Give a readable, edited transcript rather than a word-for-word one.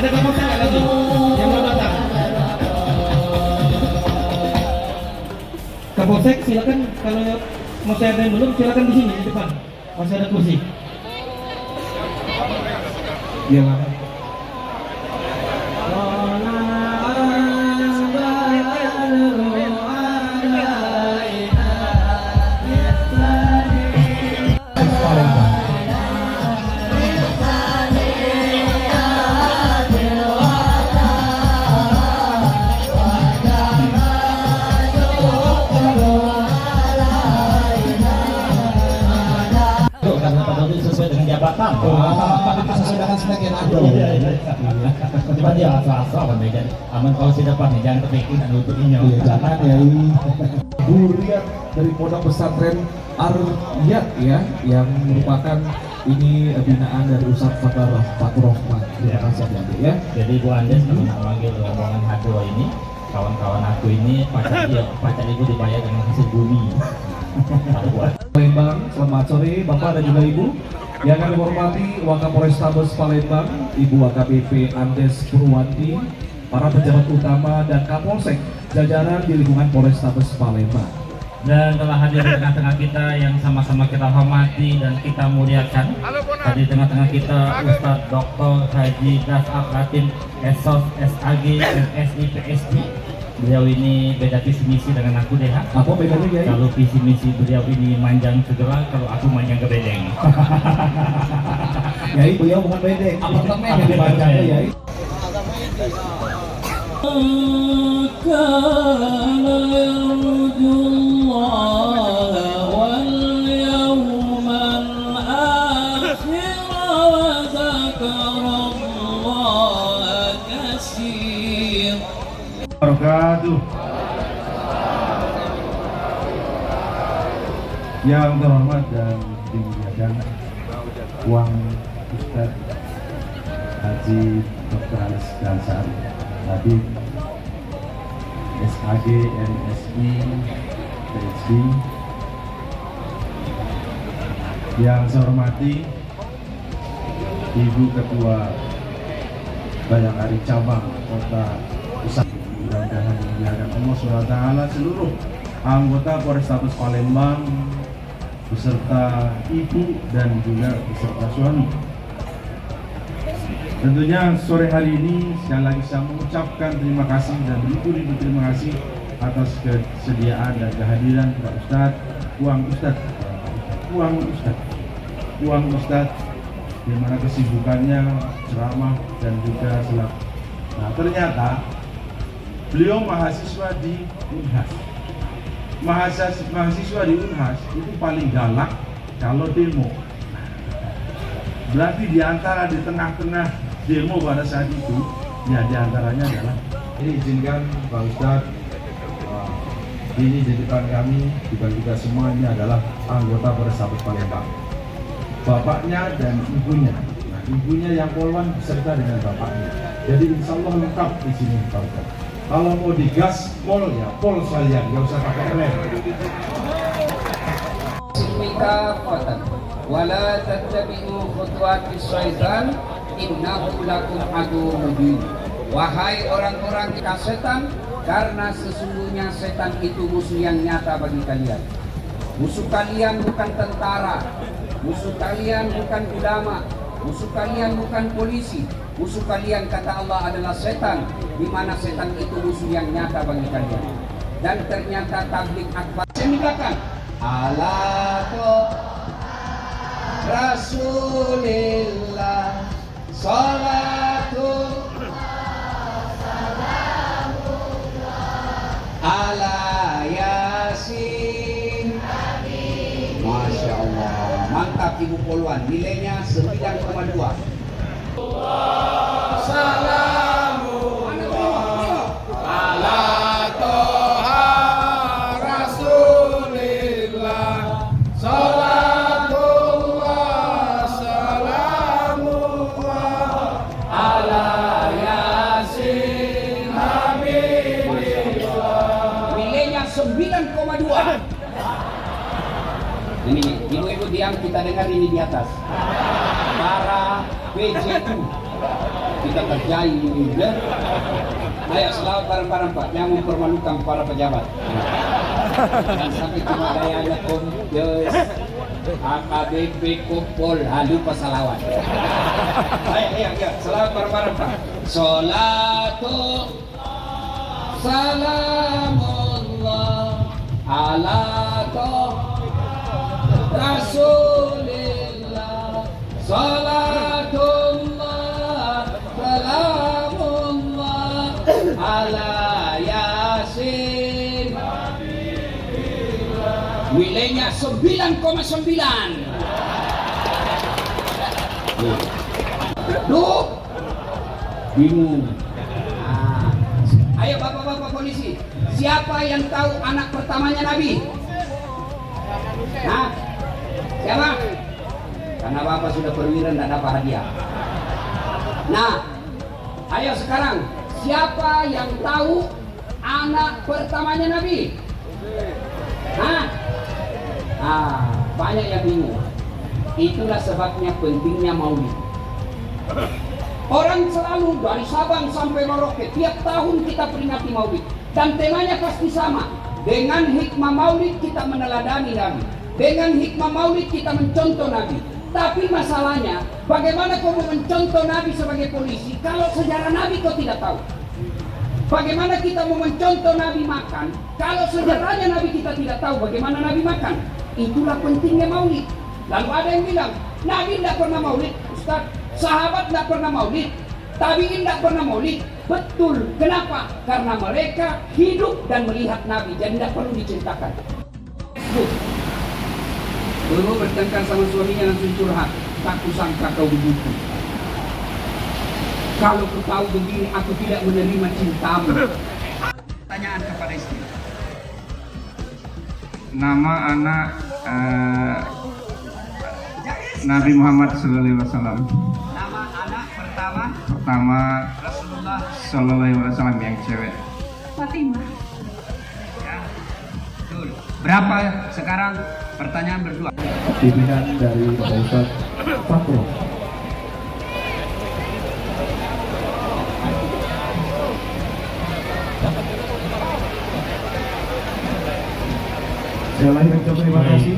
Ada kapolsek nggak lagi? Yang mau datang? Kapolsek silakan, kalau masih ada yang belum silakan di sini di depan. Masih ada kursi. Iya Pak. Sesuai dengan jabatan. Kita sesuaikan spek yang ada. Cuma dia asal-asal kan meja. Aman kalau si depan nih, jangan terpikir dan nutupinya. Jangan ya ini. Bu Riyad dari Pondok Pesantren Ar-Riyad ya, yang merupakan ini binaan dari Ustaz Fatur Rahman. Terima kasih adik ya. Jadi Bu Andes kalau nak manggil rombongan H2 ini, kawan-kawan aku ini pacar ibu dibayar dengan hasil bumi. Palembang, selamat sore Bapak dan juga Ibu. Yang kami hormati Wakapolrestabes Palembang, Ibu AKBP Andes Purwanti, para pejabat utama dan Kapolsek jajaran di lingkungan Polrestabes Palembang. Dan telah hadir di tengah-tengah kita yang sama-sama kita hormati dan kita muliakan. Hadir di tengah-tengah kita Ustadz Dr. Haji Das Akatim SOS SAG MSI PSD. Beliau ini beda visi misi dengan aku deh. Apa bedanya ya? Kalau visi misi beliau ini manjang segera, kalau aku manjang ke bedeng. Ya beliau bukan bedeng, apartemen yang dibaca ya. Wabarakatuh. Yang terhormat dan dimuliakan Tuan Ustadz Haji Dr. Alis Dalsar, Habib SAG MSI PSD. Yang saya hormati Ibu Ketua Bayangkari Cabang Kota Pusat. Mudah-mudahan dimuliakan Allah SWT seluruh anggota Polrestabes Palembang beserta ibu dan juga beserta suami. Tentunya sore hari ini sekali lagi saya mengucapkan terima kasih dan beribu-ribu terima kasih atas kesediaan dan kehadiran Pak Ustadz, Uang Ustadz, di mana kesibukannya ceramah dan juga selap. Nah ternyata beliau mahasiswa di Unhas. Mahasiswa di Unhas itu paling galak kalau demo. Berarti di tengah-tengah demo pada saat itu, ya diantaranya adalah ini izinkan Pak Ustadz, ini di depan kami, bukan kita semua, ini adalah anggota Polrestabes Palembang. Bapaknya dan ibunya. Nah, ibunya yang polwan beserta dengan bapaknya. Jadi insya Allah lengkap di sini Pak Ustadz. Kalau mau digas pol ya pol sekalian, nggak usah pakai rem. Simika fatan, wala tattabi'u khutuwatis syaitan, innahu lakum aduwwun mubin. Wahai orang-orang setan, karena sesungguhnya setan itu musuh yang nyata bagi kalian. Musuh kalian bukan tentara, musuh kalian bukan ulama, musuh kalian bukan polisi. Musuh kalian kata Allah adalah setan, di mana setan itu musuh yang nyata bagi kalian. dan ternyata tablik akbar. Sembilakan Alatu Rasulillah salatu ala Yasin. Masya Allah, mantap Ibu Poluan, nilainya 9,2. Salamu ala Toha Rasulillah salatullah salamullah ala Yasin Habibillah. Nilainya 9,2. Ini ibu-ibu diam, kita dengar ini di atas. Para PJU kita kerjai ini ya. Ayo selamat bareng-bareng Pak, jangan mempermalukan para pejabat. Jangan sampai cuma dayanya Komdes, AKBP, Kompol, lupa salawat. Ayo, selamat bareng-bareng Pak. Salatu salamullah ala Rasulillah salatullah salamullah ala Yasin. Nilainya 9,9. Duh, bingung. Ayo bapak-bapak polisi, siapa yang tahu anak pertamanya Nabi? Nah, siapa? Karena bapak sudah perwira tidak dapat hadiah. Nah, ayo sekarang, siapa yang tahu anak pertamanya Nabi? Hah? Banyak yang bingung. Itulah sebabnya pentingnya maulid. Orang selalu dari Sabang sampai Merauke, tiap tahun kita peringati maulid. Dan temanya pasti sama. Dengan hikmah maulid kita meneladani Nabi. Dengan hikmah maulid kita mencontoh Nabi. Tapi masalahnya, bagaimana kau mau mencontoh Nabi sebagai polisi kalau sejarah Nabi kau tidak tahu? Bagaimana kita mau mencontoh Nabi makan kalau sejarahnya Nabi kita tidak tahu bagaimana Nabi makan? Itulah pentingnya maulid. Lalu ada yang bilang, Nabi tidak pernah maulid, Ustaz. Sahabat tidak pernah maulid, tabi'in tidak pernah maulid. Betul. Kenapa? Karena mereka hidup dan melihat Nabi, jadi tidak perlu diceritakan. Dulu bertengkar sama suaminya langsung curhat. Tak kusangka kau begitu. Kalau kau tahu begini, aku tidak menerima cintamu. Pertanyaan kepada istri. Nama anak Nabi Muhammad SAW. Nama anak Pertama Rasulullah SAW yang cewek. Fatimah. ya. Betul. Berapa sekarang? Pertanyaan berdua. Pimpinan dari Bapak Ustadz Fatro. Saya lagi mengucapkan terima kasih.